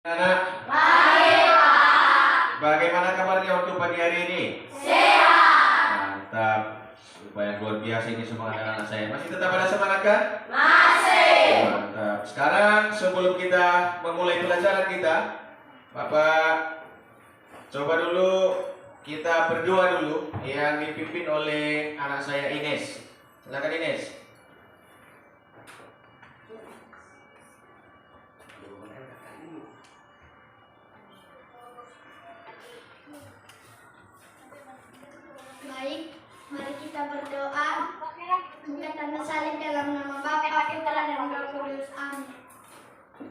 Anak, Baik, Pak. bagaimana kabarnya untuk pagi hari ini? Sehat. Mantap. Supaya luar biasa ini semangat anak-anak saya. Masih tetap ada semangat kan? Masih. Mantap. Sekarang sebelum kita memulai pelajaran kita, Bapak coba dulu kita berdoa dulu yang dipimpin oleh anak saya Ines. Silakan Ines. Baik, mari kita berdoa. Bukan tanda salib dalam nama Bapa, Putra, dan Roh Kudus. Amin.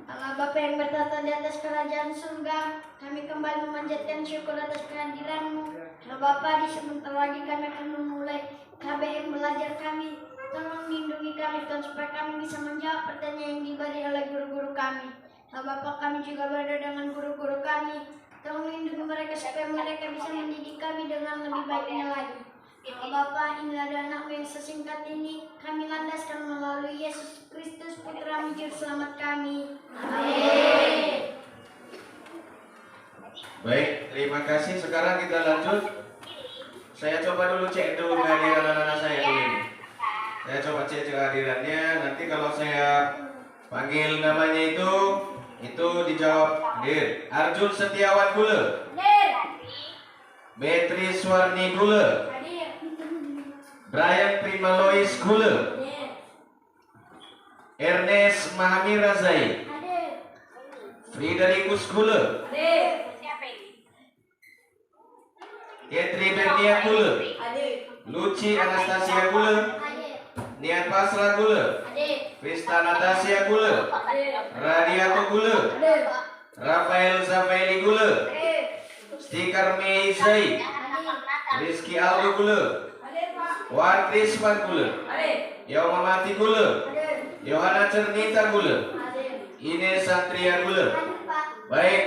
Allah Bapa yang bertata di atas kerajaan surga, kami kembali memanjatkan syukur atas kehadiran-Mu. Ya Bapa, di sebentar lagi kami akan memulai KBM belajar kami. Tolong lindungi kami Tuhan supaya kami bisa menjawab pertanyaan yang diberi oleh guru-guru kami. Ya Bapa, kami juga berdoa dengan guru-guru kami. Tolong lindungi mereka supaya mereka bisa mendidik kami dengan lebih baiknya lagi. Ya Bapa, inilah anak-Mu yang sesingkat ini kami landaskan melalui Yesus Kristus, Putra-Mu Juru Selamat kami. Amin. Baik, terima kasih. Sekarang kita lanjut. Saya coba dulu cek dulu kehadiran anak-anak saya dulu ini. Saya coba cek kehadirannya. Nanti kalau saya panggil namanya itu dijawab Dir. Arjun Setiawan Gule. Hadir. Beatrice Warni Gule. Hadir. Brian Primalois Gule. Hadir. Ernest Mahamira Zai. Hadir. Friderikus Gule. Hadir. Ketri Bernia Gule. Hadir. Luci Anastasia Gule. Hadir. Niat Pasra Gule. Hadir. Krista Natasha Gule. Hadir. Radiato Gule. Hadir. Rafael Zafaeli Gule. Hadir. Stikar Mei Zai. Rizky Aldo Gule. Hadir, Pak. Wan Krisman Gule. Hadir. Yoma Mati Gule. Hadir. Yohana Cernita Gule. Hadir. Ines Satria Gule. Hadir, Pak. Baik,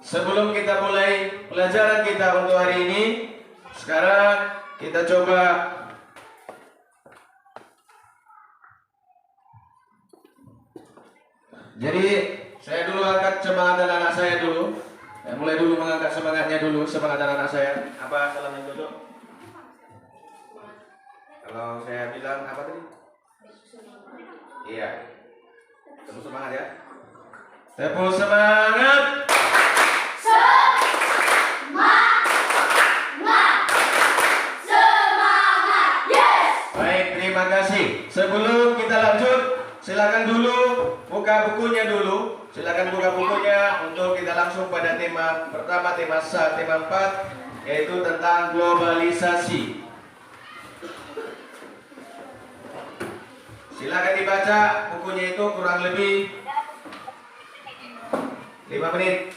sebelum kita mulai pelajaran kita untuk hari ini, sekarang kita coba jadi saya dulu angkat semangat anak-anak saya dulu. Saya mulai dulu mengangkat semangatnya dulu, semangat anak-anak saya. Apa salahnya dulu? Kalau saya bilang apa tadi? Iya. Tepuk semangat ya. Tepuk semangat. Baik, terima kasih. Sebelum kita lanjut, silakan dulu buka bukunya dulu. Silakan buka bukunya untuk kita langsung pada tema pertama, tema 4, yaitu tentang globalisasi. Silakan dibaca bukunya, itu kurang lebih 5 menit.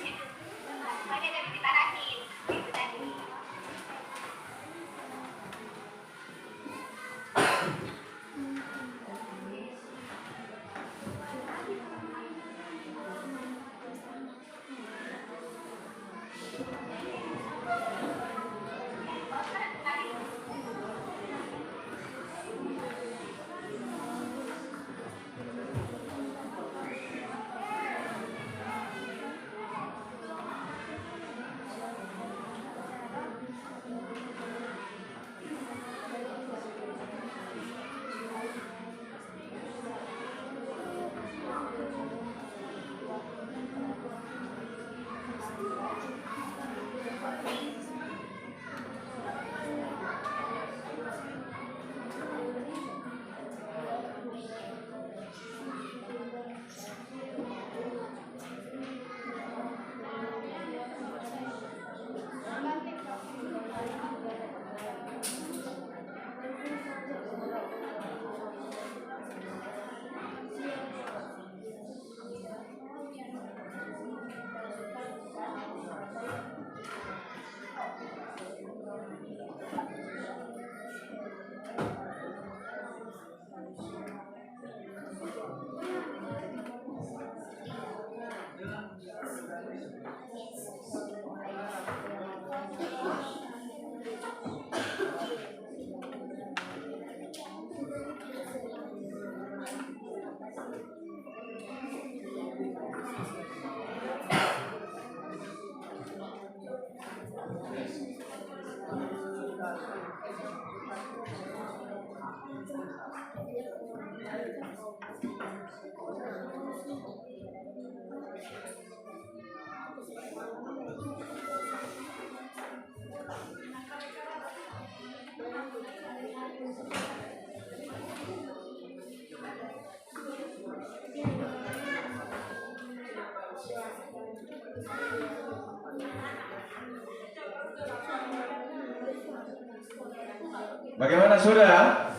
Bagaimana, sudah?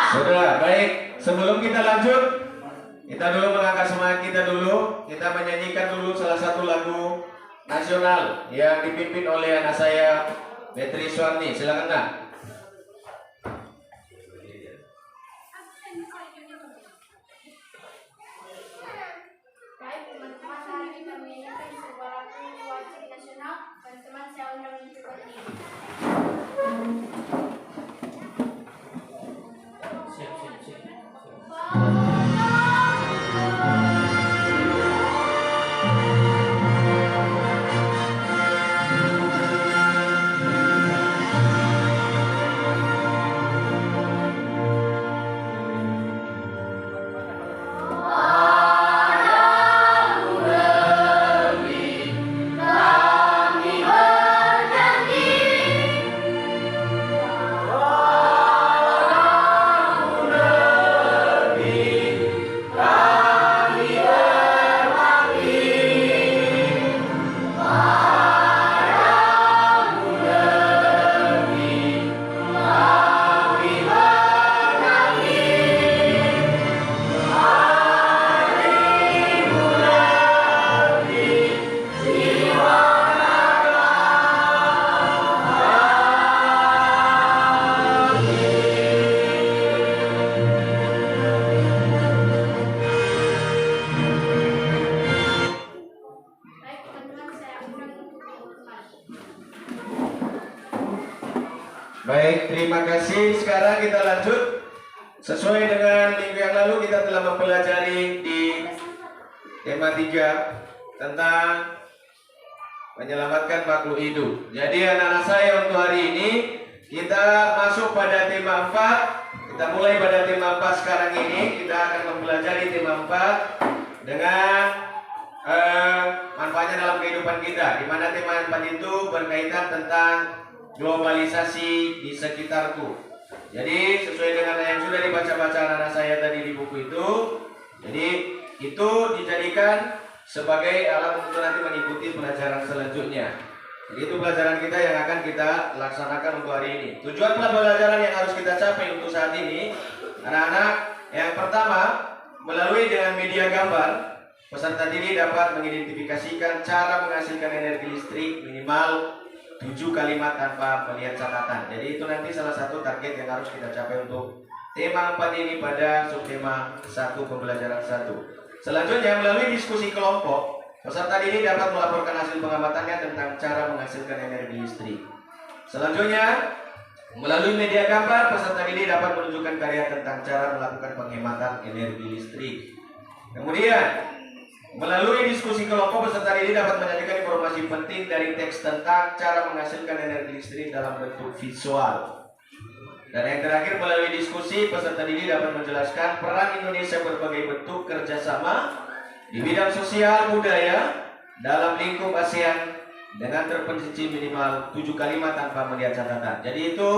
Sudah, baik. Sebelum kita lanjut, kita dulu mengangkat semangat kita dulu. Kita menyanyikan dulu salah satu lagu nasional yang dipimpin oleh anak saya, Beatrice Suarni. Silakan, Nak. Baik teman-teman, hari ini kami akan sebuah lagu wajib nasional. Teman-teman, saya undang untuk berdiri. Baik, terima kasih. Sekarang kita lanjut. Sesuai dengan minggu yang lalu kita telah mempelajari di tema 3 tentang menyelamatkan makhluk hidup. Jadi anak-anak saya untuk hari ini kita masuk pada tema 4. Kita mulai pada tema 4 sekarang ini. Kita akan mempelajari tema 4 dengan manfaatnya dalam kehidupan kita, di mana tema 4 itu berkaitan tentang globalisasi di sekitarku. Jadi sesuai dengan yang sudah dibaca-baca anak-anak saya tadi di buku itu, jadi itu dijadikan sebagai alat untuk nanti mengikuti pelajaran selanjutnya. Jadi itu pelajaran kita yang akan kita laksanakan untuk hari ini. Tujuan pelajaran yang harus kita capai untuk saat ini, anak-anak, yang pertama, melalui dengan media gambar, peserta didik dapat mengidentifikasikan cara menghasilkan energi listrik minimal 7 kalimat tanpa melihat catatan. Jadi itu nanti salah satu target yang harus kita capai untuk tema 4 ini pada subtema 1 pembelajaran 1. Selanjutnya, melalui diskusi kelompok, peserta didik dapat melaporkan hasil pengamatannya tentang cara menghasilkan energi listrik. Selanjutnya, melalui media gambar, peserta didik dapat menunjukkan karya tentang cara melakukan penghematan energi listrik. Kemudian, melalui diskusi kelompok, peserta didik dapat menyajikan informasi penting dari teks tentang cara menghasilkan energi listrik dalam bentuk visual. Dan yang terakhir, melalui diskusi, peserta didik dapat menjelaskan peran Indonesia berbagai bentuk kerjasama di bidang sosial budaya dalam lingkup ASEAN dengan terperinci minimal 7 kalimat tanpa melihat catatan. Jadi itu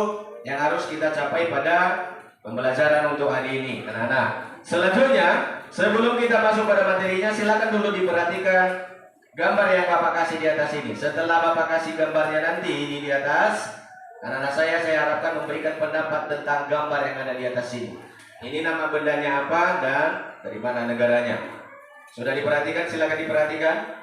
yang harus kita capai pada pembelajaran untuk hari ini, anak-anak. Selanjutnya, sebelum kita masuk pada materinya, silakan dulu diperhatikan gambar yang Bapak kasih di atas ini. Setelah Bapak kasih gambarnya nanti di atas, anak-anak saya harapkan memberikan pendapat tentang gambar yang ada di atas ini. Ini nama bendanya apa dan dari mana negaranya. Sudah diperhatikan? Silakan diperhatikan.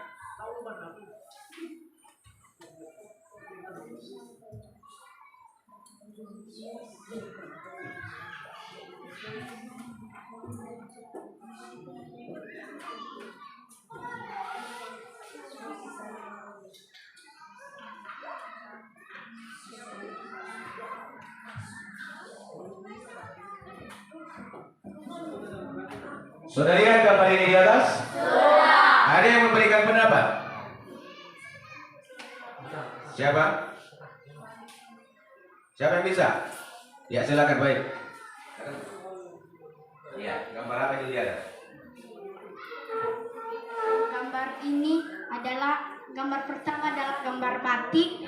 Sudah lihat gambar ini di atas? Sudah. Ada yang memberikan pendapat? Siapa? Siapa yang bisa? Ya silakan, baik. Ya, gambar apa itu dia? Gambar ini adalah gambar pertama adalah gambar batik.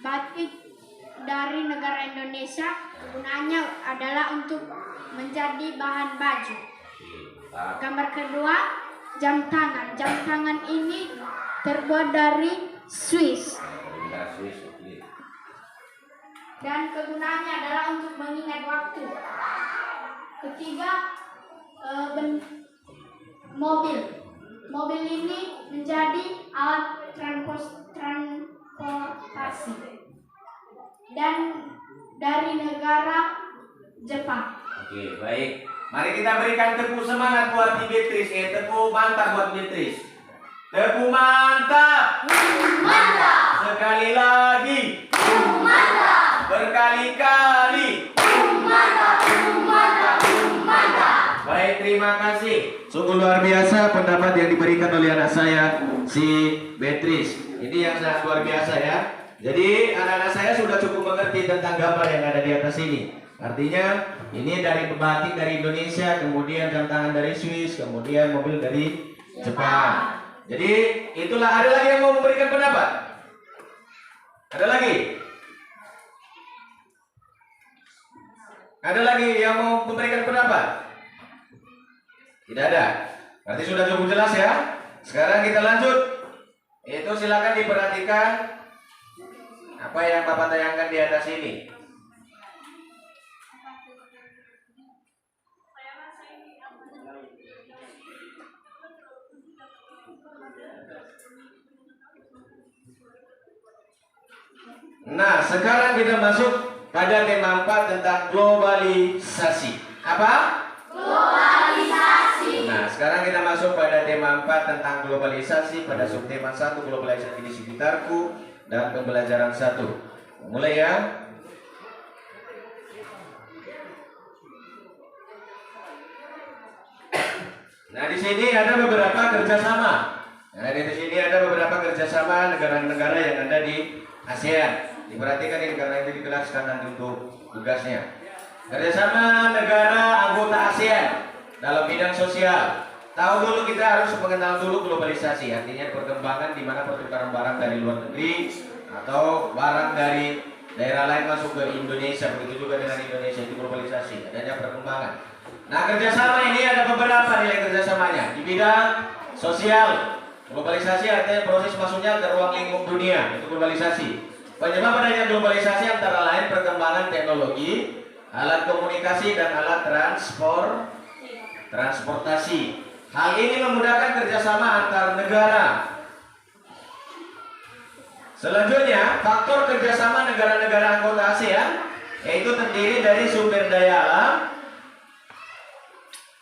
Batik dari negara Indonesia, gunanya adalah untuk menjadi bahan baju. Gambar kedua, jam tangan. Jam tangan ini terbuat dari Swiss. Dan kegunaannya adalah untuk mengingat waktu. Ketiga, mobil. Mobil ini menjadi alat transportasi. Dan dari negara Jepang. Oke, baik. Mari kita berikan tepuk semangat buat Beatrice. Tepuk mantap buat Beatrice. Tepuk mantap. Mantap. Sekali lagi. Mantap. Berkali-kali. Mantap. Mantap. Mantap. Baik, terima kasih. Sungguh luar biasa pendapat yang diberikan oleh anak saya, si Beatrice. Ini yang sangat luar biasa ya. Jadi anak-anak saya sudah cukup mengerti tentang gambar yang ada di atas ini. Artinya ini dari batik dari Indonesia, kemudian jam tangan dari Swiss, kemudian mobil dari Jepang. Jadi itulah, ada lagi yang mau memberikan pendapat? Ada lagi? Ada lagi yang mau memberikan pendapat? Tidak ada. Berarti sudah cukup jelas ya. Sekarang kita lanjut. Itu silakan diperhatikan apa yang Bapak tayangkan di atas ini. Nah, sekarang kita masuk pada tema 4 tentang globalisasi. Apa? Globalisasi. Nah, sekarang kita masuk pada tema 4 tentang globalisasi pada subtema 1 globalisasi di sekitarku dan pembelajaran 1. Mulai ya. Nah, di sini ada beberapa kerjasama. Nah, di sini ada beberapa kerjasama negara-negara yang ada di ASEAN. Diperhatikan ini karena itu dijelaskan nanti untuk tugasnya. Kerjasama negara anggota ASEAN dalam bidang sosial. Tahu dulu, kita harus mengenal dulu globalisasi, artinya perkembangan di mana pertukaran barang dari luar negeri atau barang dari daerah lain masuk ke Indonesia. Begitu juga dengan Indonesia, itu globalisasi, adanya perkembangan. Nah, kerjasama ini ada beberapa nilai kerjasamanya di bidang sosial. Globalisasi artinya proses masuknya ke ruang lingkup dunia, itu globalisasi. Penyebab adanya globalisasi antara lain perkembangan teknologi, alat komunikasi dan alat transportasi. Hal ini memudahkan kerjasama antar negara. Selanjutnya, faktor kerjasama negara-negara anggota ASEAN yaitu terdiri dari sumber daya alam,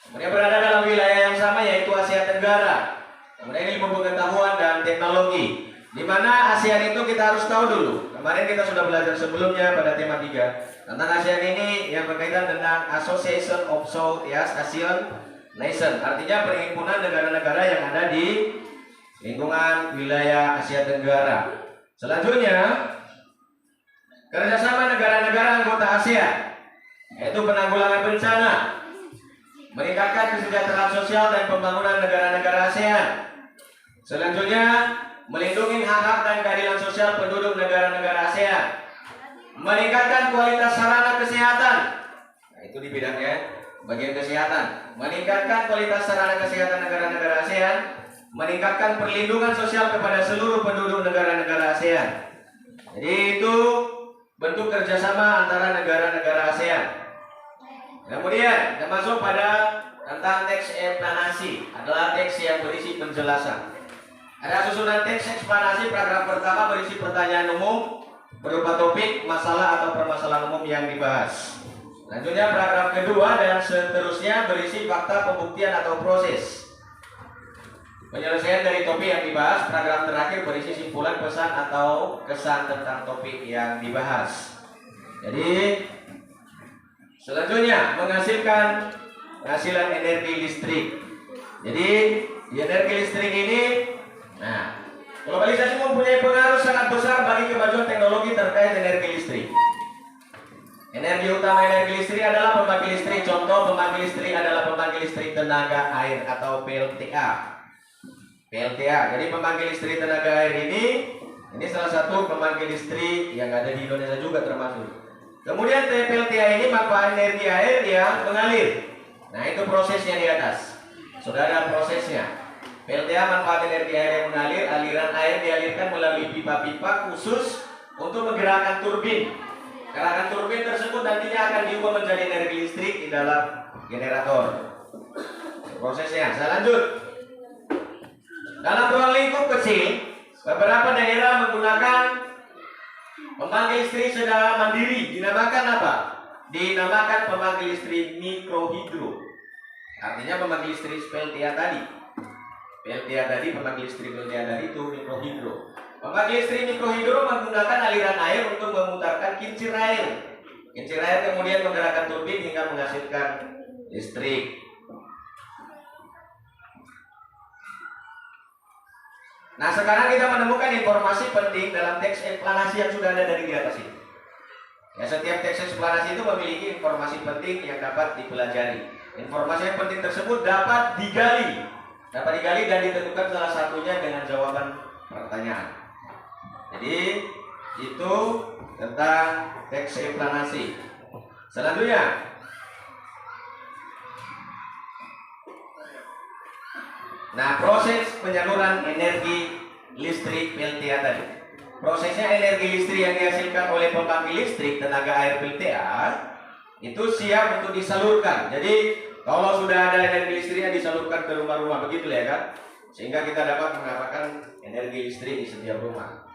kemudian berada dalam wilayah yang sama yaitu Asia Tenggara. Kemudian ilmu pengetahuan dan teknologi. Di mana ASEAN itu kita harus tahu dulu. Kemarin kita sudah belajar sebelumnya pada tema 3 tentang ASEAN ini yang berkaitan dengan Association of Southeast Asian Nation. Artinya perhimpunan negara-negara yang ada di lingkungan wilayah Asia Tenggara. Selanjutnya, kerjasama negara-negara anggota ASEAN yaitu penanggulangan bencana, meningkatkan kesejahteraan sosial dan pembangunan negara-negara ASEAN. Selanjutnya, melindungi hak-hak dan keadilan sosial penduduk negara-negara ASEAN, meningkatkan kualitas sarana kesehatan. Nah, itu di bidangnya bagian kesehatan. Meningkatkan kualitas sarana kesehatan negara-negara ASEAN, meningkatkan perlindungan sosial kepada seluruh penduduk negara-negara ASEAN. Jadi itu bentuk kerjasama antara negara-negara ASEAN. Kemudian kita masuk pada tentang teks eksplanasi, adalah teks yang berisi penjelasan. Ada susunan teks eksplanasi. Paragraf pertama berisi pertanyaan umum berupa topik, masalah atau permasalahan umum yang dibahas. Selanjutnya paragraf kedua dan seterusnya berisi fakta, pembuktian atau proses penyelesaian dari topik yang dibahas. Paragraf terakhir berisi simpulan, pesan atau kesan tentang topik yang dibahas. Jadi selanjutnya menghasilkan penghasilan energi listrik. Jadi di energi listrik ini, nah Globalisasi mempunyai pengaruh sangat besar bagi kemajuan teknologi terkait energi listrik. Energi utama energi listrik adalah pembangkit listrik. Contoh pembangkit listrik adalah pembangkit listrik tenaga air atau PLTA. PLTA. Jadi pembangkit listrik tenaga air ini salah satu pembangkit listrik yang ada di Indonesia juga termasuk. Kemudian PLTA ini manfaat energi air yang mengalir. Nah, itu prosesnya di atas. Sudah ada prosesnya. PLTA manfaat energi air yang mengalir, aliran air dialirkan melalui pipa-pipa khusus untuk menggerakkan turbin. Gerakan turbin tersebut nantinya akan diubah menjadi energi listrik di dalam generator. Prosesnya, saya lanjut. Dalam ruang lingkup kecil, beberapa daerah menggunakan pembangkit listrik secara mandiri. Dinamakan apa? Dinamakan pembangkit listrik mikrohidro. Artinya pembangkit listrik PLTA tadi. PLTA tadi, pembangkit listrik PLTA tadi itu mikrohidro. Pembangkit listrik mikrohidro menggunakan aliran air untuk memutarkan kincir air. Kincir air kemudian menggerakkan turbin hingga menghasilkan listrik. Nah, sekarang kita menemukan informasi penting dalam teks eksplanasi yang sudah ada dari di atas ini. Ya, setiap teks eksplanasi itu memiliki informasi penting yang dapat dipelajari. Informasi yang penting tersebut dapat digali dan ditentukan salah satunya dengan jawaban pertanyaan. Jadi itu tentang teks eksplanasi. Selanjutnya, nah, proses penyaluran energi listrik PLTA tadi. Prosesnya energi listrik yang dihasilkan oleh pembangkit listrik tenaga air PLTA itu siap untuk disalurkan. Jadi kalau sudah ada energi listriknya disalurkan ke rumah-rumah, begitu ya kan? Sehingga kita dapat mendapatkan energi listrik di setiap rumah.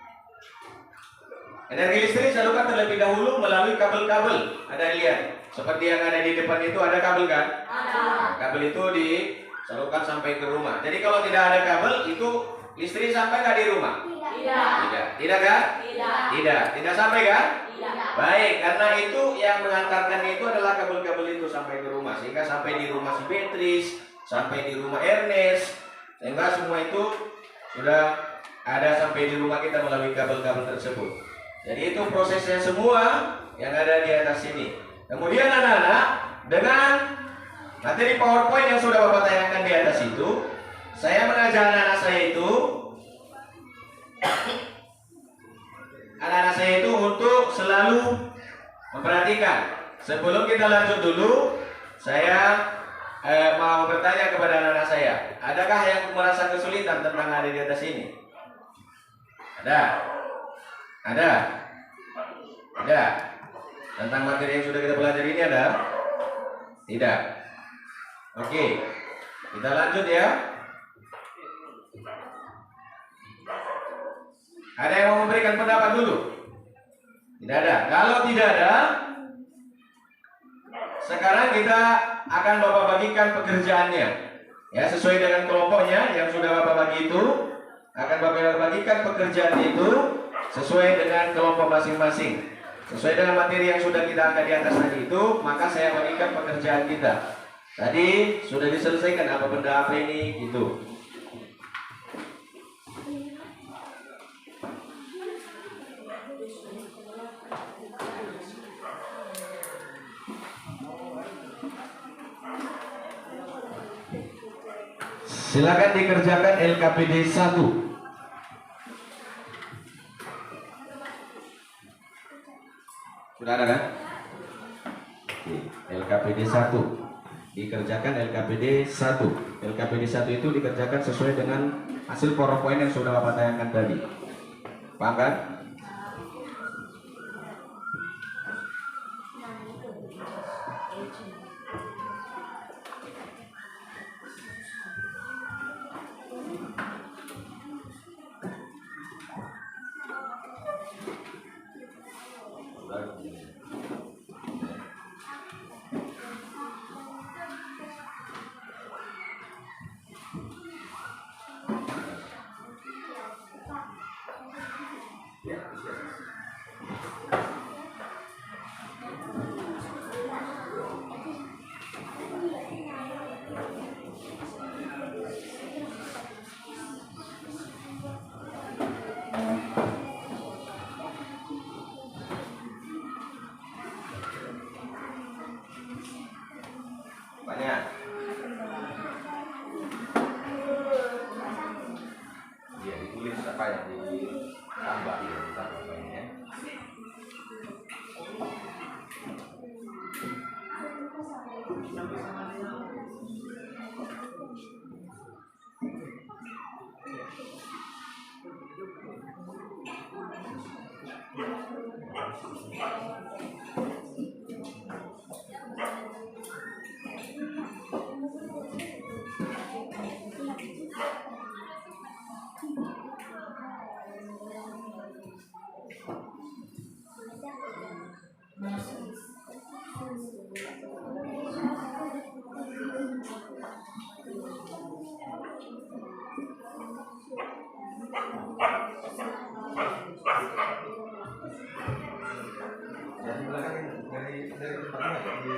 Energi listrik disalurkan terlebih dahulu melalui kabel-kabel. Ada lihat, seperti yang ada di depan itu ada kabel kan? Ada. Kabel itu disalurkan sampai ke rumah. Jadi kalau tidak ada kabel itu listrik sampai nggak di rumah? Tidak. Tidak kan? Tidak. Tidak sampai kan? Tidak. Baik, karena itu yang mengantarkan itu adalah kabel-kabel itu sampai ke rumah, sehingga sampai di rumah si Beatrice, sampai di rumah Ernest, sehingga semua itu sudah ada sampai di rumah kita melalui kabel-kabel tersebut. Jadi itu prosesnya semua yang ada di atas sini. Kemudian anak-anak, dengan materi PowerPoint yang sudah Bapak tayangkan di atas itu, saya mengajak anak-anak saya itu untuk selalu memperhatikan. Sebelum kita lanjut dulu, saya mau bertanya kepada anak-anak saya, adakah yang merasa kesulitan tentang ada di atas ini? Ada. Tentang materi yang sudah kita pelajari ini ada? Tidak. Oke, kita lanjut ya. Ada yang mau memberikan pendapat dulu? Tidak ada. Kalau tidak ada, sekarang kita akan Bapak bagikan pekerjaannya. Ya, sesuai dengan kelompoknya yang sudah Bapak bagi itu, akan Bapak bagikan pekerjaan itu sesuai dengan kelompok masing-masing. Sesuai dengan materi yang sudah kita angkat di atas tadi itu, maka saya bagikan pekerjaan kita. Tadi sudah diselesaikan apa benda apa ini gitu. Silakan dikerjakan LKPD 1. Sudah ada kan? LKPD 1. Dikerjakan LKPD 1. LKPD 1 itu dikerjakan sesuai dengan hasil PowerPoint yang sudah Bapak tayangkan tadi. Paham kan? apa yang ditambah ya, ditambah ini ya. Dari belakang dari tempatnya di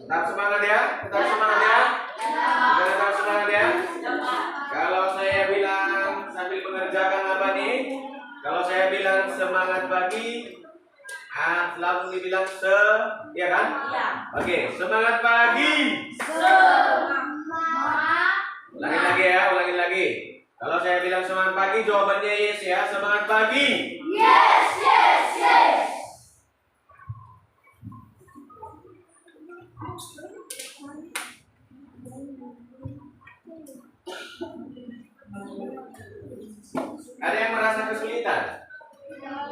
Tetap semangat ya, tetap semangat ya. Kita tetap semangat ya. Kalau saya bilang sambil mengerjakan apa nih? Kalau saya bilang semangat pagi, langsung dibilang ya kan? Oke, semangat pagi. Ulangin lagi ya, ulangin lagi. Kalau saya bilang semangat pagi, jawabannya yes ya, semangat pagi. Yes, yes, yes. Ada yang merasa kesulitan?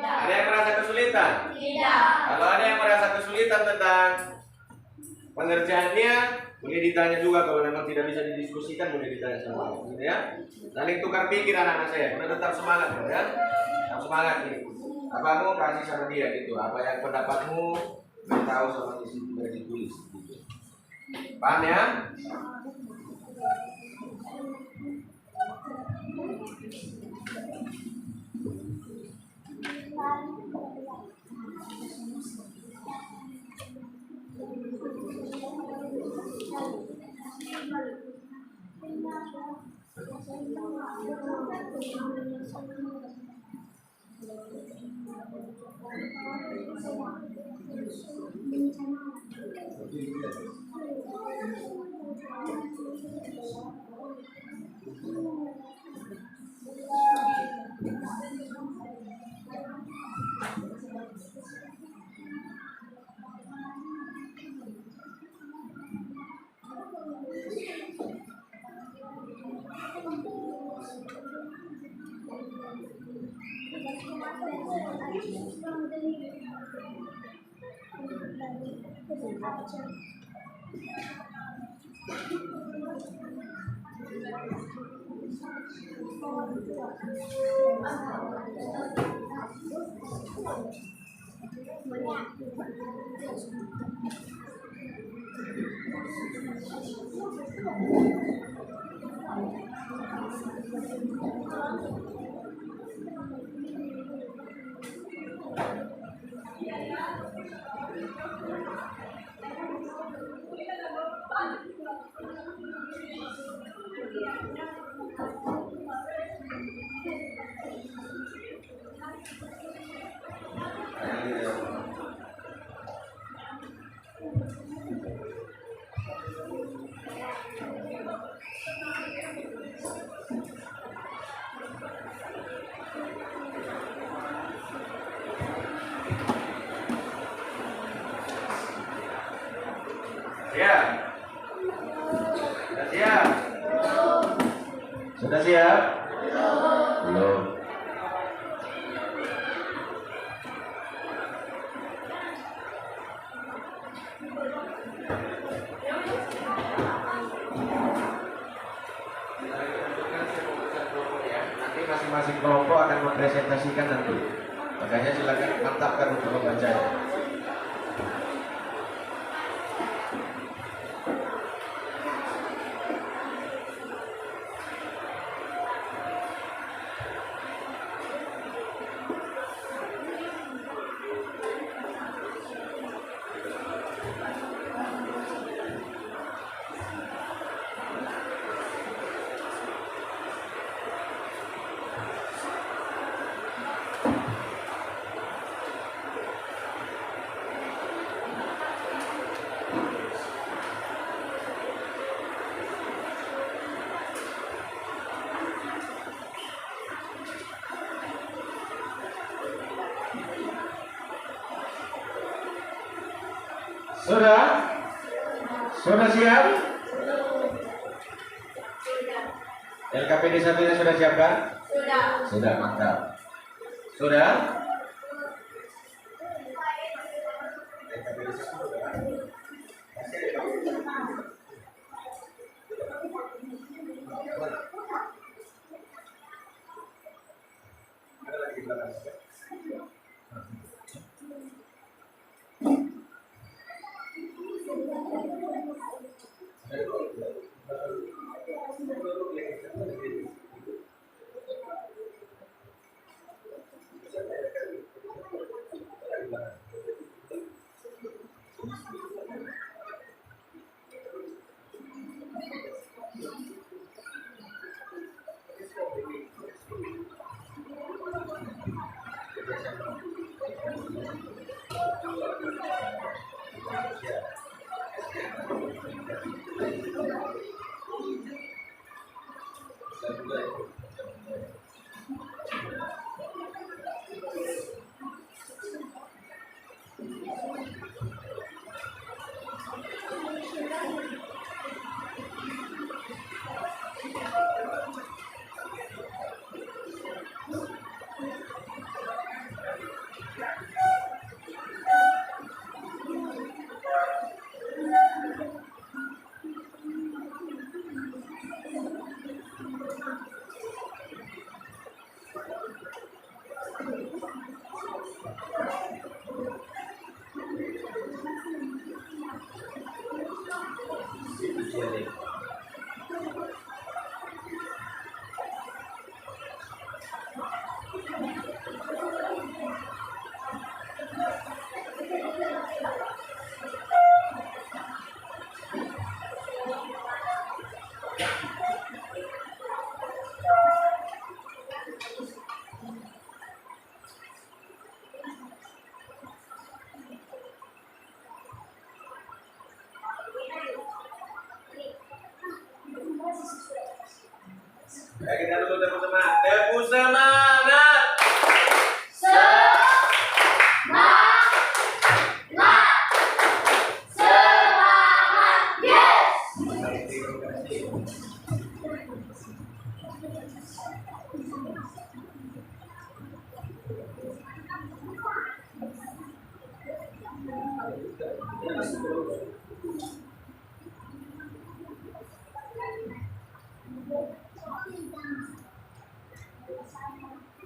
Ada yang merasa kesulitan? Tidak. Kalau ada yang merasa kesulitan tentang pengerjaannya, boleh ditanya juga. Kalau memang tidak bisa didiskusikan, boleh ditanya sama aku, gitu ya. Saling tukar pikir anak-anak saya. Kita tetap semangat, ya. Tetap semangat nih. Apamu kasih sama dia gitu. Apa yang pendapatmu beritahu sama di situ dari ditulis. Gitu. Paham ya? Siap? Sudah siap? Sudah siap? Belum. Nanti masing-masing kelompok akan mempresentasikan nanti. Makanya silakan mantapkan untuk membacanya. Sudah? Sudah siap? LKPD 1-nya sudah siapkan? Sudah. Sudah, mantap. Sudah? Ya, kita dulu tepuk semangat. Tepuk semangat.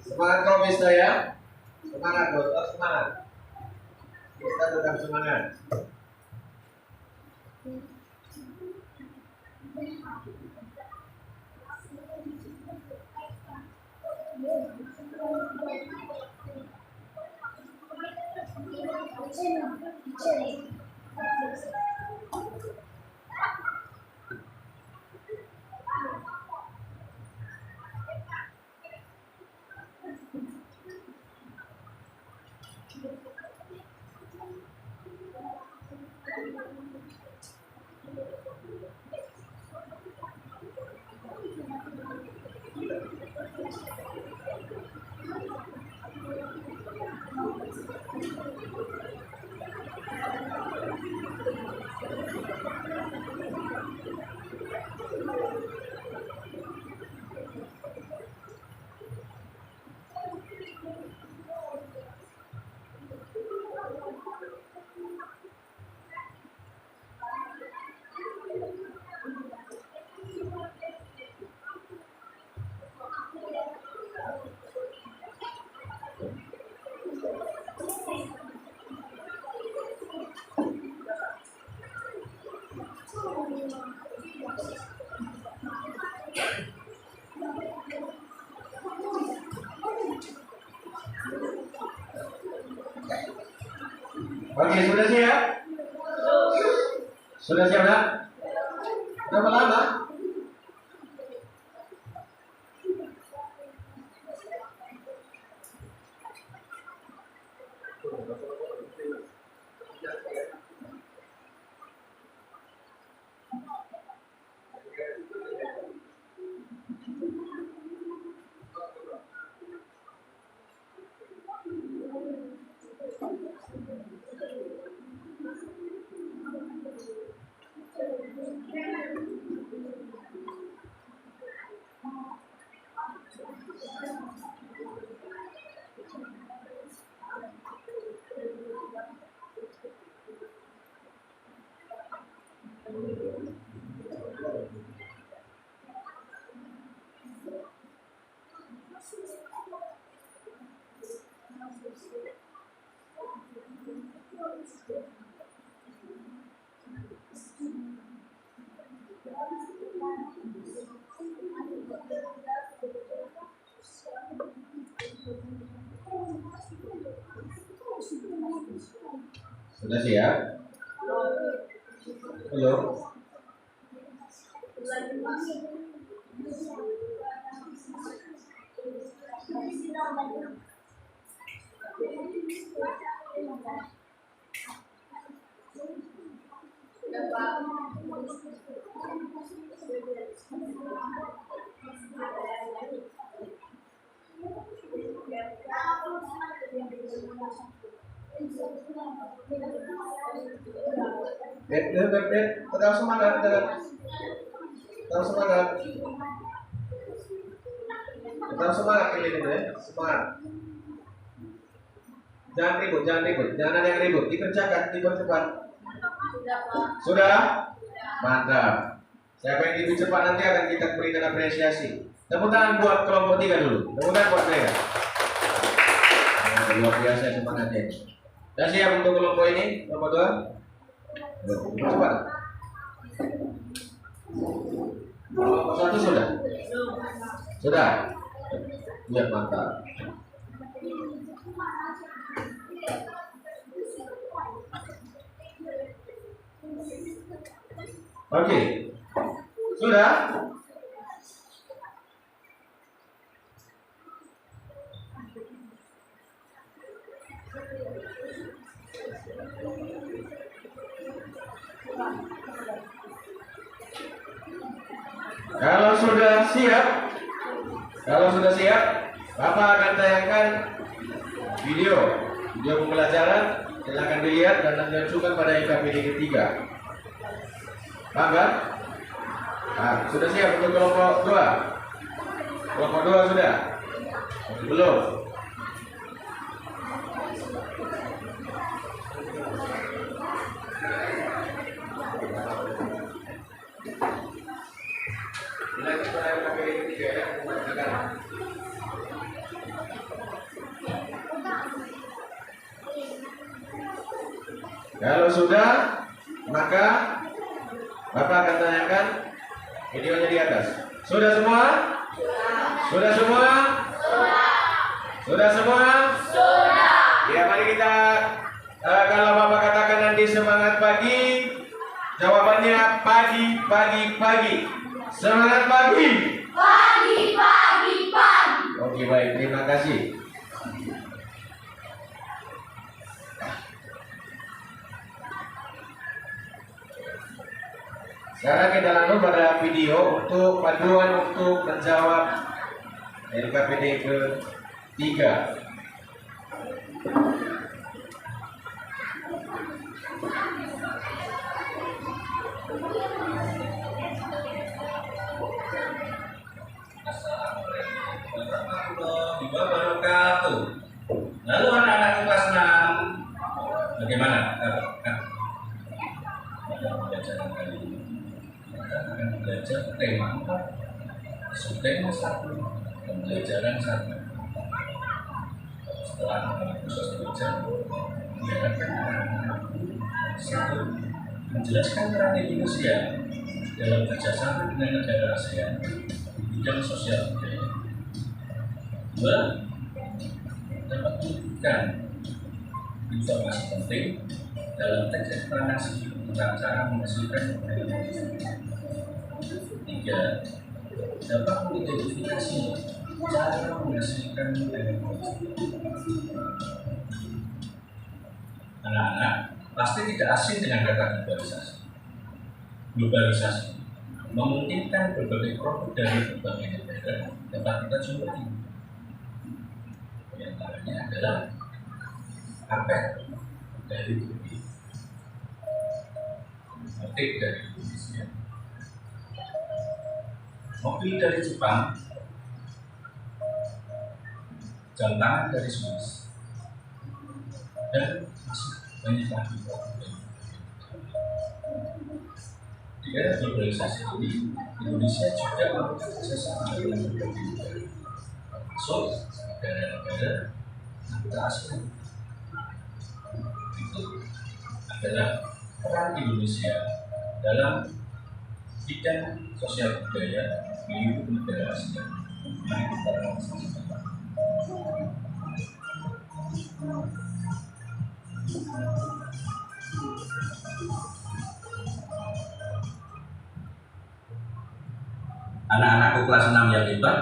Semangat kau bisa ya. Semangat bos, tetap semangat. Kita tetap semangat. Oke, sudah siap? Sudah siap, nak? Berapa lama? Sudah siap? Belum? Tetap semangat, tetap semangat, tetap semangat ini ya, semangat. Jangan ribut, jangan ada yang ribut, dikerjakan, dipercepat. Sudah? Mantap. Siapa yang lebih cepat nanti akan kita berikan apresiasi. Tepuk tangan buat kelompok 3 dulu. Tepuk tangan buat mereka. Luar biasa semangatnya. Sudah siap untuk kelompok ini, kelompok 2? Cepat. Kelompok 1 sudah? Sudah? Ya, mantap. Oke. Sudah? Kalau sudah siap, Bapak akan tayangkan video pembelajaran. Silakan dilihat dan diajukan pada IKPD ketiga. Paham kan? Nah, sudah siap untuk kelompok 2? Kelompok 2 sudah? Belum? Kalau sudah, maka Bapak akan tanyakan videonya di atas. Sudah semua? Sudah semua? Sudah semua? Ya, mari kita kalau Bapak katakan nanti semangat pagi, jawabannya pagi, pagi, pagi. Semangat pagi. Pagi, pagi, pagi. Oke, baik, terima kasih. Sekarang kita langsung pada video untuk panduan untuk menjawab LKPD ke-3. Assalamualaikum warahmatullahi wabarakatuh. Lalu anak-anak kelas 6 bagaimana? Pada pembelajaran kali ini kita akan belajar tema 4, subtema 1, pembelajaran 1. Setelah proses belajar, diharapkan anak-anak 1 menjelaskan peran Indonesia dalam kerjasama dengan negara ASEAN di bidang sosial budaya. 2. Dapat memberikan informasi penting dalam teks eksplanasi tentang cara menghasilkan budaya. 3. Dapat mengidentifikasi cara menghasilkan budaya. Anak-anak pasti tidak asing dengan kata globalisasi. Globalisasi memungkinkan berbagai produk dari berbagai negara dapat kita jumpai. Di antaranya adalah karpet dari Turki, batik dari Indonesia, mobil dari Jepang, jam tangan dari Swiss, dan masih banyak lagi produk. Di era globalisasi ini, Indonesia juga melakukan kerjasama dengan berbagai negara, termasuk negara-negara anggota ASEAN. Itu adalah peran Indonesia dalam bidang sosial budaya di negara ASEAN. Mari kita sama-sama. Anak-anakku kelas 6 yang hebat,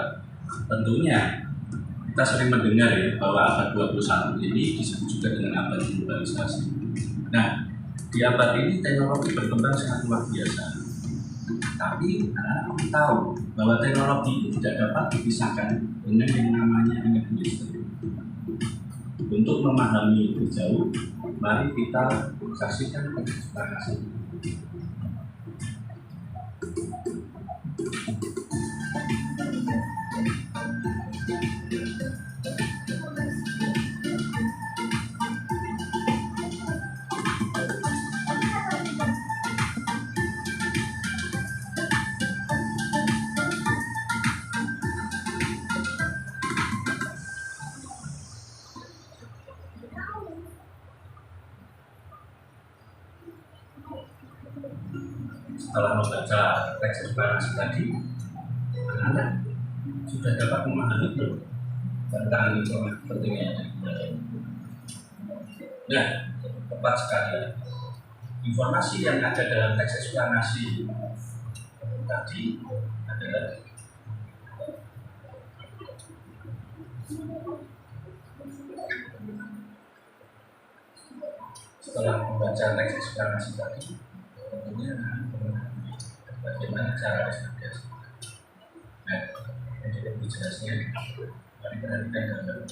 tentunya kita sering mendengar ya bahwa abad 21 ini disebut juga dengan abad globalisasi. Nah, di abad ini teknologi berkembang sangat luar biasa. Tapi anak-anak tahu bahwa teknologi ini tidak dapat dipisahkan dengan yang namanya energi listrik. Untuk memahami lebih jauh, mari kita saksikan eksplorasi. Setelah membaca teks eksplanasi tadi, anak-anak sudah dapat memahami belum tentang informasi pentingnya yang budaya. Nah, tepat sekali. Informasi yang ada dalam teks eksplanasi tadi adalah setelah membaca teks eksplanasi tadi, tentunya bagaimana cara eksplanasi. Nah, untuk lebih jelasnya, mari perhatikan gambar.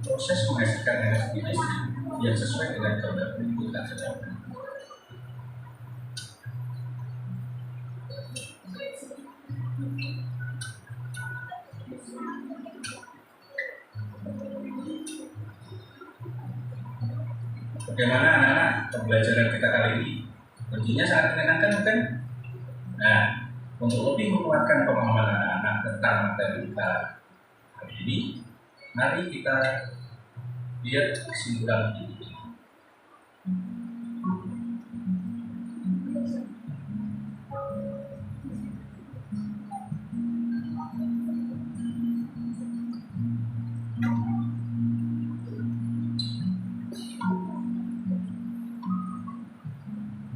Proses menghasilkan energi listrik yang sesuai dengan gambar berikut adalah bagaimana anak-anak pembelajaran kita kali ini? Tentunya sangat menyenangkan, bukan? Nah, untuk lebih menguatkan pemahaman anak-anak tentang materi kita hari ini, mari kita lihat kesimpulan ini.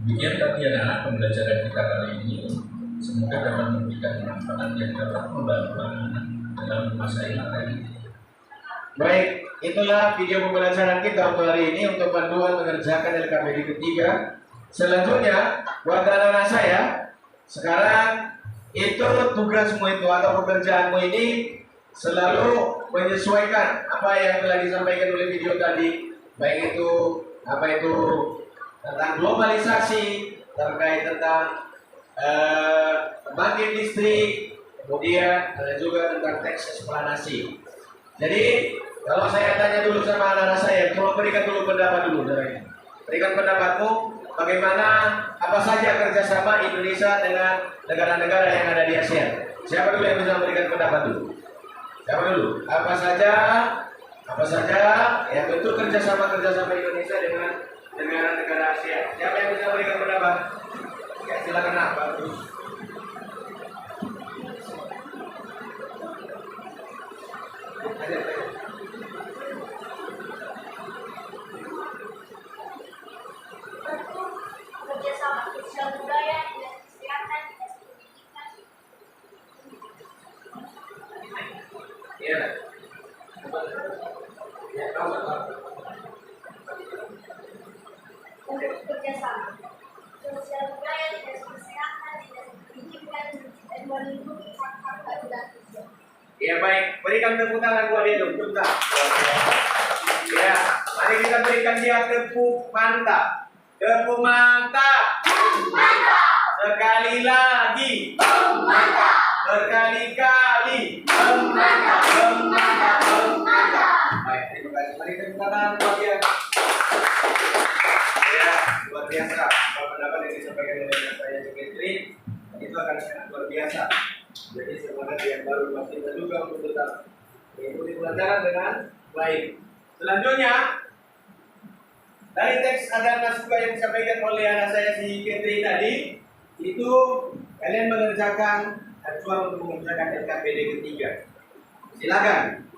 Demikian tadi anak-anak pembelajaran kita kali ini. Semoga dapat memberikan manfaat yang dapat membantu anak-anak dalam menguasai materi. Baik, itulah video pembelajaran kita untuk hari ini untuk panduan mengerjakan LKPD ketiga. Selanjutnya, buat anak-anak saya, sekarang itu tugasmu itu atau pekerjaanmu ini selalu menyesuaikan apa yang telah disampaikan oleh video tadi, baik itu tentang globalisasi, terkait tentang pembangkit listrik, kemudian juga tentang teks eksplanasi. Jadi kalau saya tanya dulu sama anak-anak saya, coba berikan dulu pendapat dulu, berikan pendapatmu bagaimana apa saja kerjasama Indonesia dengan negara-negara yang ada di ASEAN. Siapa dulu yang bisa memberikan pendapat dulu? Siapa dulu? Apa saja yang bentuk kerjasama Indonesia dengan negara-negara ASEAN? Siapa yang bisa memberikan pendapat? Ya, silakan Pak. Kerjasama sosial budaya, kesehatan, pendidikan. Iya. Untuk kerjasama sosial budaya, dinas kesehatan, dinas pendidikan, dan melindungi hak-hak keadilan sosial. Ya baik, berikan tepuk tangan buat dia dulu, bentar. Ya, mari kita berikan dia tepuk mantap. Tepuk mantap. Sekali lagi. Berkali-kali. Baik, terima kasih. Mari tepuk tangan buat dia. Ya, luar biasa. Pendapat yang disampaikan oleh saya Sekretari itu akan sangat luar biasa. Jadi semangat yang baru pasti kita juga untuk tetap mengikuti pelajaran dengan baik. Selanjutnya dari teks agar nasuka yang disampaikan oleh anak saya si Ketri tadi itu kalian mengerjakan acuan untuk mengerjakan LKPD ketiga. Silakan.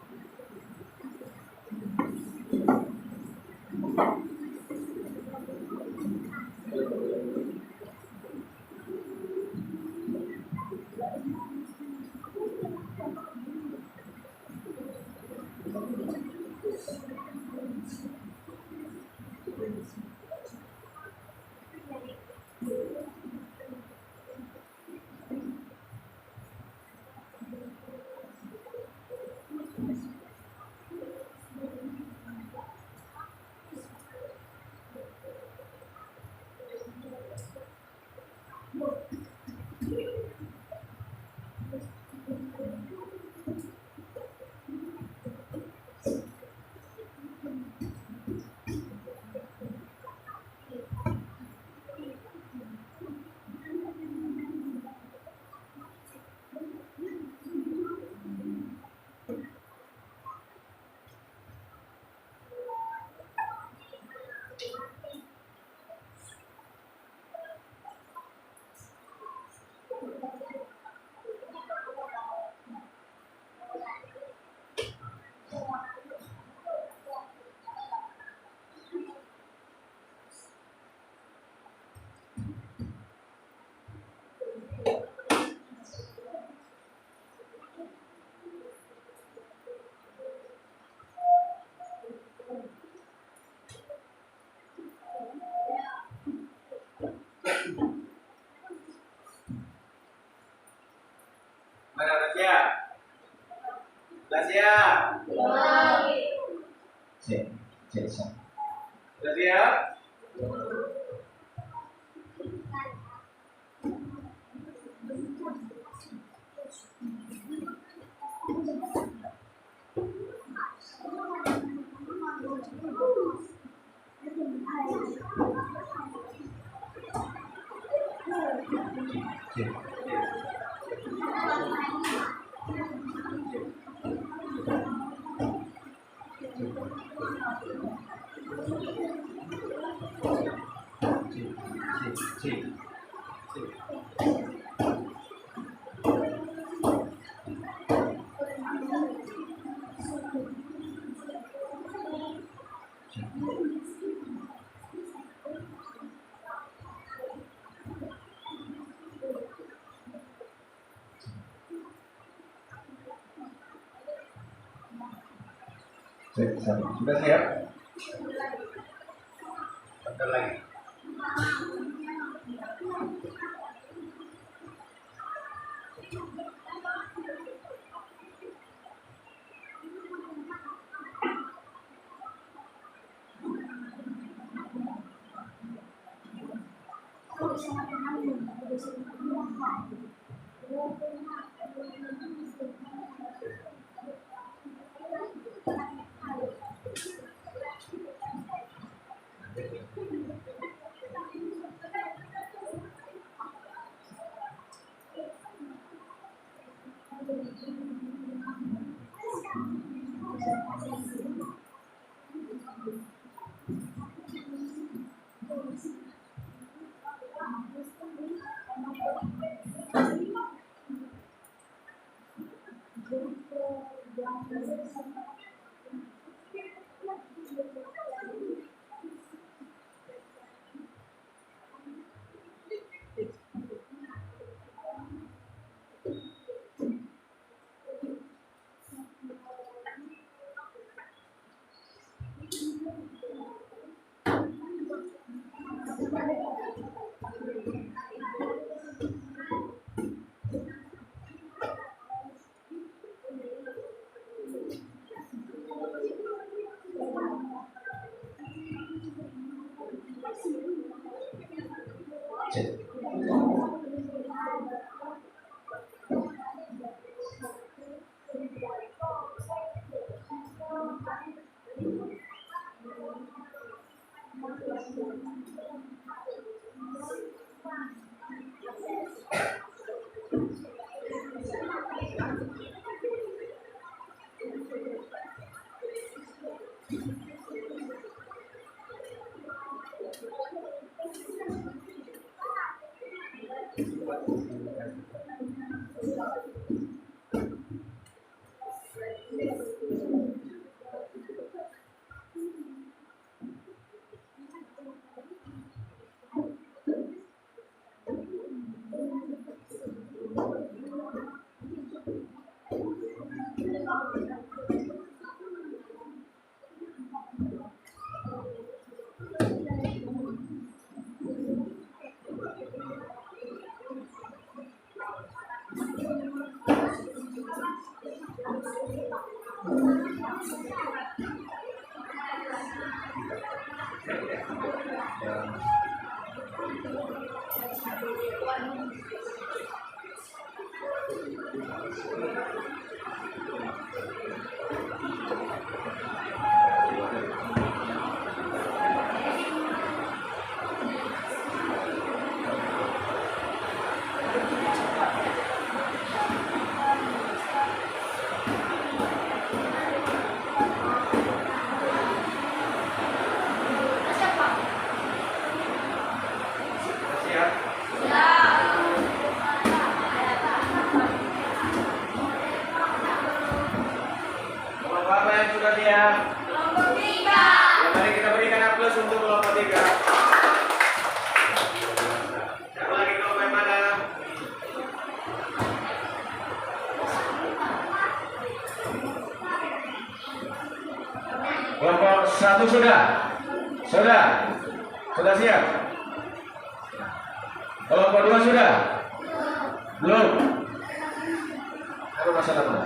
Mana Tasya? Tasya? Siap. Tasya? Sudah siap? Bentar lagi. Bapak yang sudah siap? Kelompok 3. Ya, mari kita berikan aplaus untuk kelompok 3. Siapa lagi kelompok yang mana? Kelompok 1 sudah? Sudah? Sudah siap? Kelompok 2 sudah? Belum? Ada masalah apa?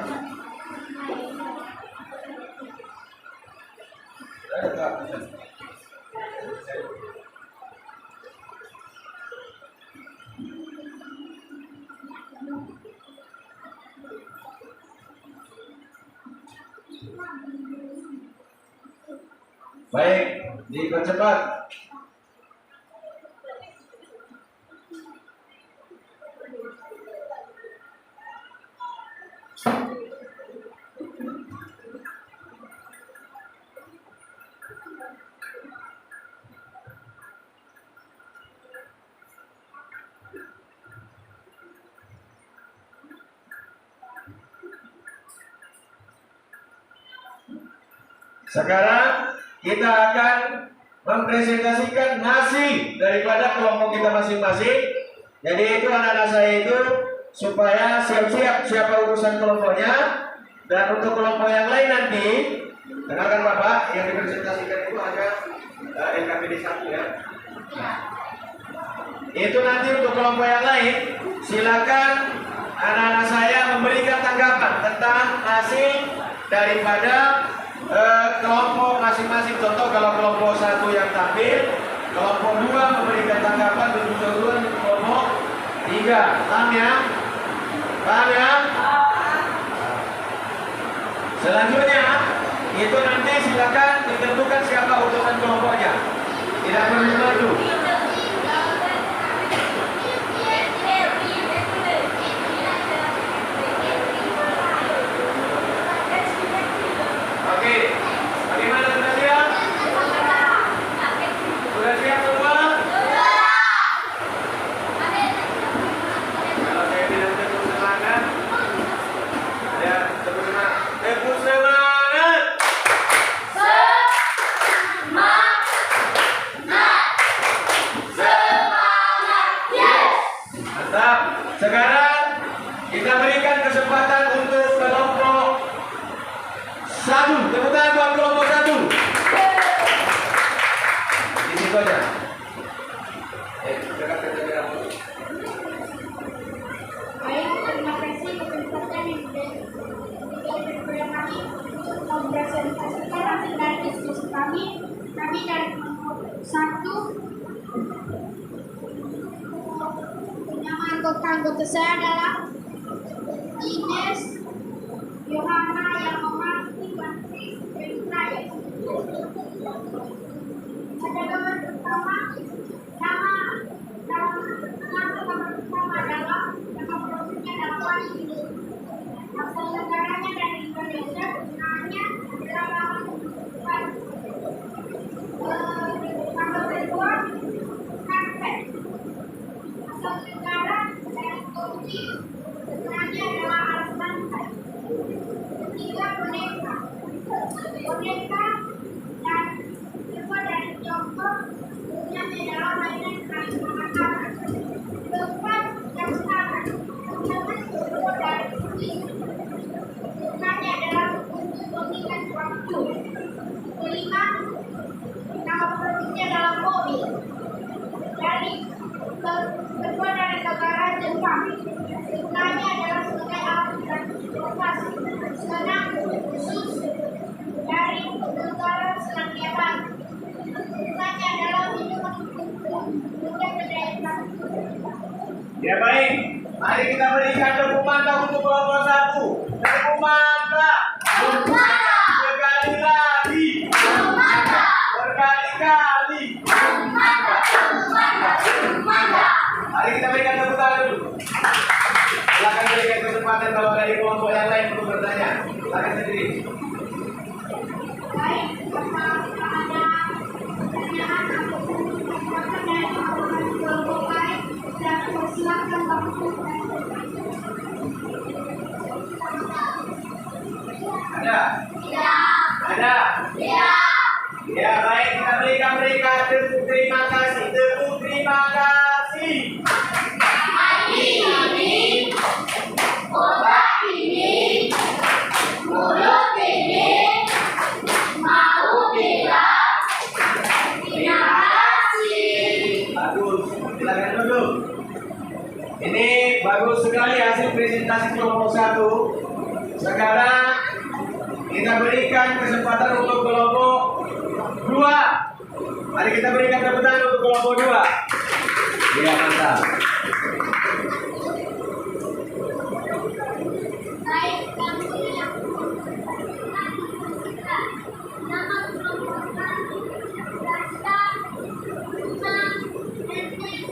Baik, dipercepat. Sekarang kita akan mempresentasikan nasi daripada kelompok kita masing-masing. Jadi itu anak-anak saya itu supaya siap-siap siapa urusan kelompoknya. Dan untuk kelompok yang lain nanti Dengarkan Bapak, yang dipresentasikan itu hanya LKPD 1 ya. Nah, itu nanti untuk kelompok yang lain, silakan anak-anak saya memberikan tanggapan tentang hasil daripada kelompok masing-masing. Contoh kalau kelompok 1 yang tampil, kelompok 2 memberikan tanggapan untuk kelompok 3. Paham ya? Paham ya? Selanjutnya, itu nanti silakan ditentukan siapa utusan kelompoknya. Tidak perlu malu. Oke, bagaimana sudah siap? Sudah siap semua? Kalau saya bilang tepuk semangat, ya tepuk semangat. Tepuk semangat. Mantap. Sekarang kita berikan kesempatan untuk kelompok 1. Tepuk tangan buat kelompok 1. Di situ aja. Dekat. Baik, terima kasih kesempatan yang diberikan kepada kami untuk mempresentasikan hasil dari diskusi kami. Kami dari kelompok 1. Nama anggota saya adalah Ines, Yohana, Yamamati, Wantri, Petra. Pada gambar pertama, nama pertama adalah nama produknya adalah Wantri. Asal negaranya dari Indonesia, gunanya adalah Wantri. Nama kedua, karpet. Asal negara dari Turki, gunanya adalah alat lantai. Ketiga, boneka. Boneka dan kedua dari Tiongkok, gunanya adalah mainan kain makanan. Keempat, dasaran. Gunanya kedua dari Swiss. Gunanya adalah untuk mengingat waktu. Kelima, nama produknya adalah mobil. Kedua dari negara Jepang. Gunanya adalah sebagai alat transportasi. Keenam, susu dari negara Selandia Baru. Gunanya adalah minuman untuk menjaga. Ya baik, mari kita berikan tepuk mantap untuk kelompok 1. Tepuk mantap. Berkali-kali. Berkali-kali. Mari kita berikan tepuk tangan dulu. Silakan berikan kesempatan kalau dari kelompok yang lain untuk bertanya. Silakan sendiri. Baik, apakah ada pertanyaan atau kesempatan dari kelompok lain? Dan persilakan Bapak. Ada? Ya. Ada? Ya. Ya baik, kita berikan tepuk terima kasih. Tepuk terima kasih. Obat ini, mulut ini, mau bilang terima kasih. Bagus, silakan duduk. Ini bagus sekali hasil presentasi kelompok 1. Sekarang kita berikan kesempatan untuk kelompok 2. Mari kita berikan tepuk tangan untuk kelompok 2. Iya, mantap. Baik, kami yang nama kelompok kami dasar lima etnis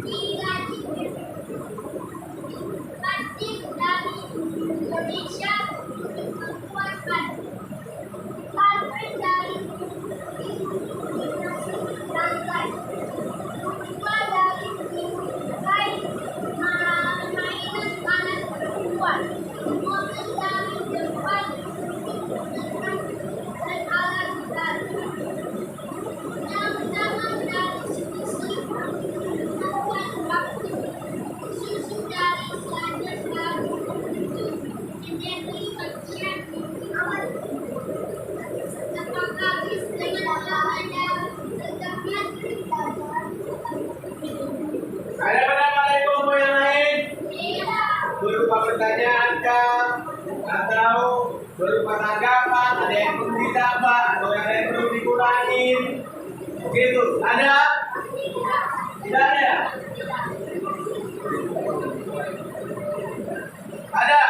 tiga batik dari Indonesia membuatkan karpet dari lantai, kedua dari kain Ada pendapat dari kelompok yang lain? Berupa pertanyaan kah? Atau berupa tanggapan? Ada yang perlu ditambah atau ada yang perlu dikurangi? Begitu. Ada? Tidak ada? Ada?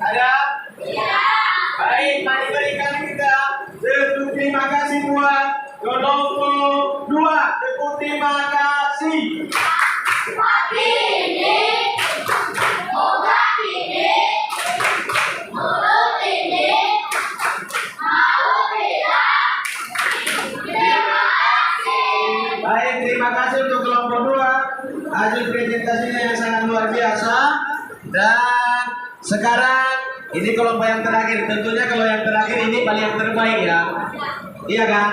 Ada? Baik, mari berikan kita tepuk terima kasih buat kelompok 2. Tepuk terima kasih. Baik, terima kasih untuk kelompok 2. Hasil presentasinya yang sangat luar biasa. Dan sekarang ini kelompok yang terakhir. Tentunya kalau yang terakhir ini paling yang terbaik ya. Iya kan?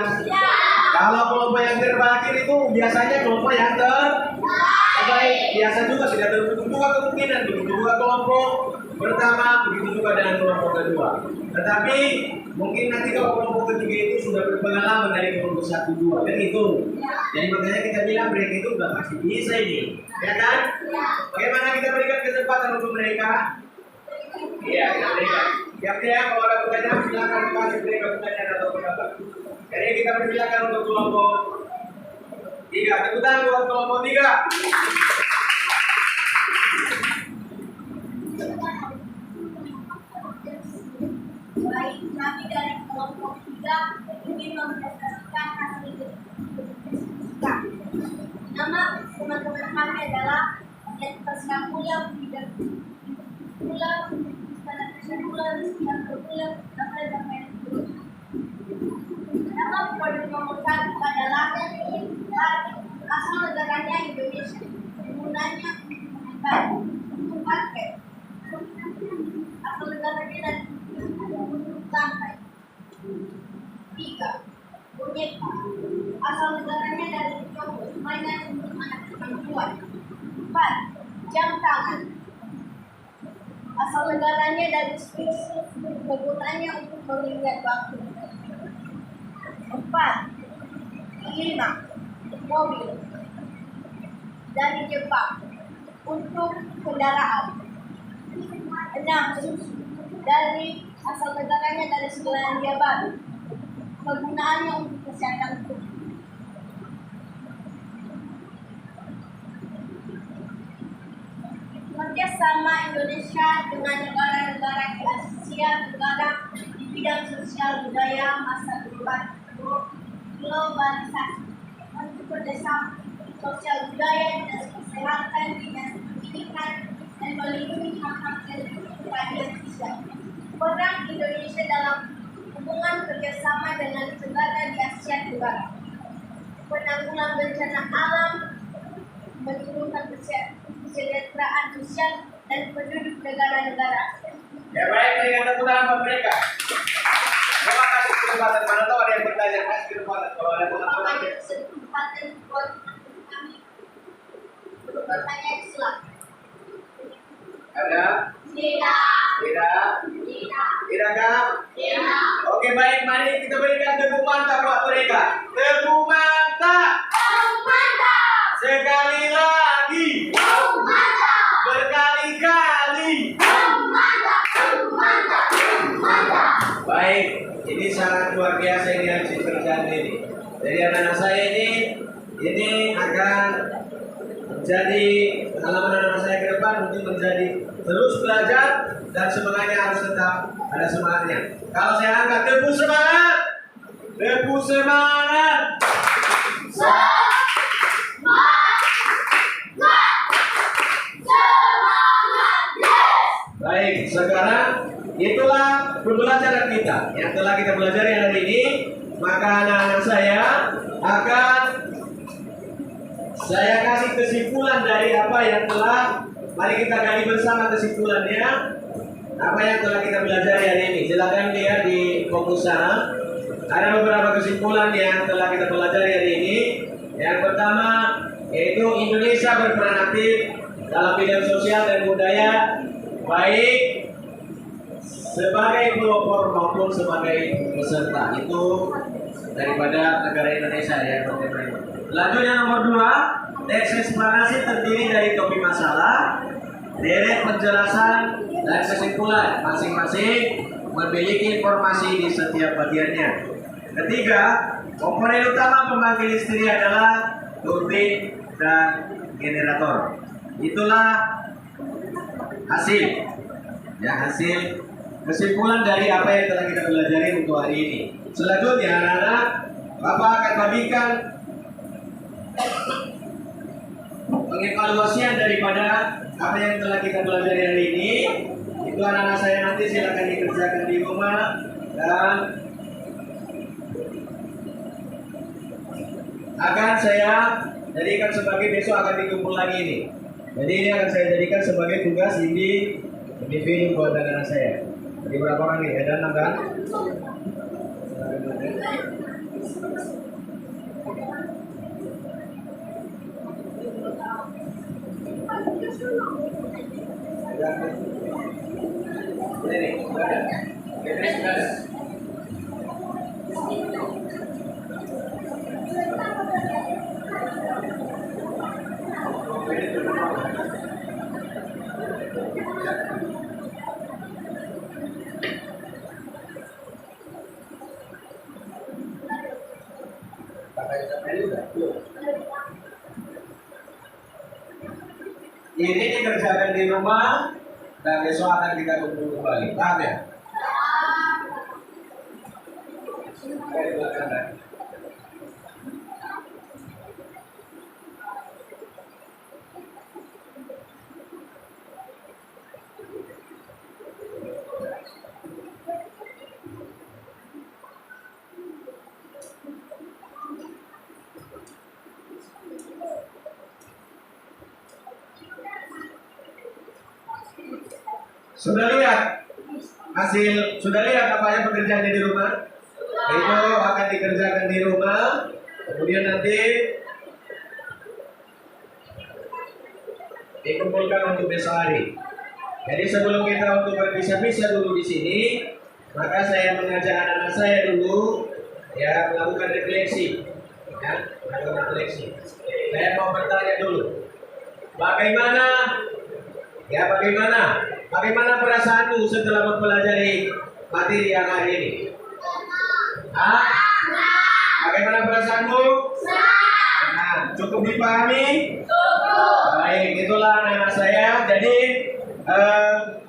Kalau kelompok yang terakhir itu biasanya kelompok yang terbaik. Biasa juga sudah terbentuk juga kemungkinan. Begitu juga kelompok pertama, begitu juga dengan kelompok kedua. Tetapi mungkin nanti kalau kelompok ketiga itu sudah berpengalaman dari kelompok 1, 2 kan itu. Jadi makanya kita bilang mereka itu udah pasti bisa ini, ya kan? Bagaimana kita berikan kesempatan untuk mereka? Iya, kita berikan. Ya, kalau ada pertanyaan silakan kasih mereka pertanyaan atau pendapat. Jadi kita persilakan untuk kelompok 3. Tepuk tangan buat kelompok 3. Baik, kami dari kelompok 3 ingin mempresentasikan hasil kita. Nama teman-teman kami adalah Edward Mulia, Bidang Mulia, Nama produk nomor 1 adalah asal negaranya Indonesia, penggunanya pakai asal negaranya dari sampai 3. Boneka asal negaranya dari Tiongkok, mainan untuk anak perempuan. 4. Jam tangan asal negaranya dari Swiss, penggunanya untuk mengingat waktu. 4. 5. Mobil dari Jepang untuk kendaraan. 6. Susu dari asal negaranya dari Selandia Baru, penggunaannya untuk kesehatan tubuh. Kerjasama Indonesia dengan negara-negara di Asia Tenggara di bidang sosial budaya masa depan globalisasi untuk kerjasama sosial budaya, dinas kesehatan, dinas pendidikan, dan melindungi hak-hak keadilan sosial. Program Indonesia dalam hubungan kerjasama dengan negara di Asia Tenggara, penanggulangan bencana alam, menurunkan kesejahteraan sosial dan penduduk negara-negara. Ya baik, berikan tepuk tangan buat mereka. Terima kasih kesempatan. Mana tahu ada yang bertanya, kasih kesempatan. Kalau ada teman-teman Ada kesempatan buat kami untuk bertanya, silakan. ada? Tidak. Tidak kah? Oke baik, mari kita berikan tepuk mantap buat mereka. Tepuk mantap. Sekali lagi. Berkali-kali. Baik, ini sangat luar biasa ini hasil kerjaan ini. Jadi anak-anak saya ini akan menjadi pengalaman anak-anak saya ke depan untuk menjadi terus belajar dan semangatnya harus tetap ada semangatnya. Kalau saya angkat tepuk semangat, tepuk semangat. Baik, sekarang itulah pembelajaran kita yang telah kita pelajari hari ini. Maka anak-anak saya akan saya kasih kesimpulan dari apa yang telah, mari kita gali bersama kesimpulannya apa yang telah kita pelajari hari ini. Silakan lihat di fokus sana. Ada beberapa kesimpulan yang telah kita pelajari hari ini. Yang pertama yaitu Indonesia berperan aktif dalam bidang sosial dan budaya, baik sebagai pelopor maupun sebagai peserta. Itu daripada negara Indonesia ya, teman-teman. Lanjut yang nomor 2, teks eksplanasi terdiri dari topik masalah, deret penjelasan, dan kesimpulan. Masing-masing memiliki informasi di setiap bagiannya. Ketiga, komponen utama pemanggil istri adalah turbin dan generator. Itulah hasil. Ya, hasil kesimpulan dari apa yang telah kita pelajari untuk hari ini. Selanjutnya, anak-anak, Bapak akan bagikan pengevaluasian daripada apa yang telah kita pelajari hari ini. Itu anak-anak saya nanti silakan dikerjakan di rumah dan akan saya jadikan sebagai besok akan dikumpul lagi ini. Jadi ini akan saya jadikan sebagai tugas individu buat anak-anak saya. Jadi berapa orang nih? Ada 6 kan? Ini dikerjakan di rumah dan besok akan kita kumpul kembali. Paham ya? Dari belakang kan? Sudah lihat hasil, sudah lihat apa yang pekerjaannya di rumah? Itu akan dikerjakan di rumah, kemudian nanti dikumpulkan untuk besok hari. Jadi sebelum kita untuk berpisah-pisah dulu di sini, maka saya mengajak anak-anak saya dulu ya melakukan refleksi, ya, melakukan refleksi. Saya mau bertanya dulu, bagaimana perasaanmu setelah mempelajari materi yang hari ini? Hah? Bagaimana perasaanmu? Nah, cukup dipahami? Cukup. Baik, itulah anak-anak saya. Jadi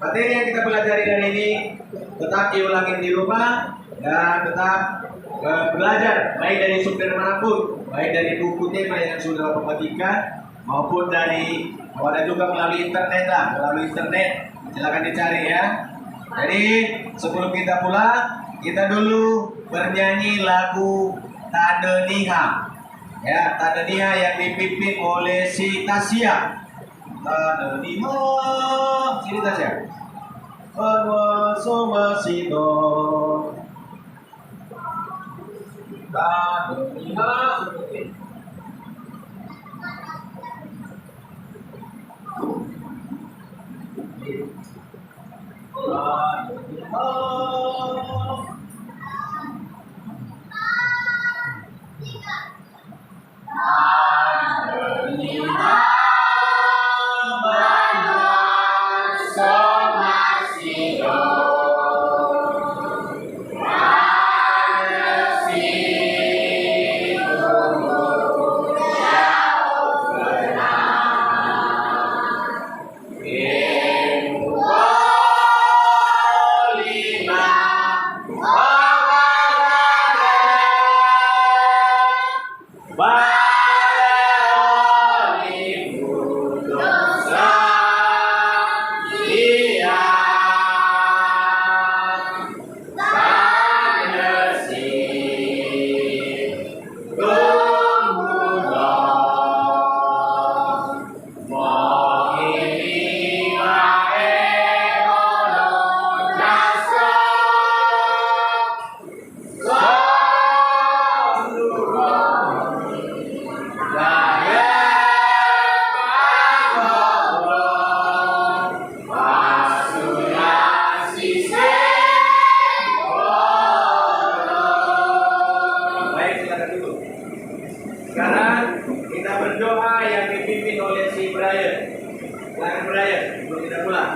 materi yang kita pelajari hari ini tetap diulangi di rumah dan tetap belajar baik dari sumber manapun, baik dari buku tema yang sudah Bapak bagikan maupun dari ada juga melalui internet silakan dicari ya. Jadi sebelum kita pulang, kita dulu bernyanyi lagu Tade Niha. Ya, Tade Niha yang dipimpin oleh si Tasya. Tade Niha, sini Tasya. Somasido. Tade Niha. kita berdoa yang dipimpin oleh si Brian. Silakan Brian, sebelum kita pulang.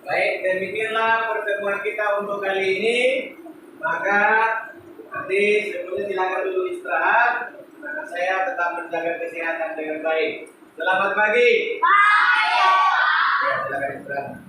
Baik, demikianlah pertemuan kita untuk kali ini. Maka nanti sebelumnya silakan dulu istirahat. Karena saya tetap menjaga kesehatan dengan baik. Selamat pagi. Ya, silakan istirahat.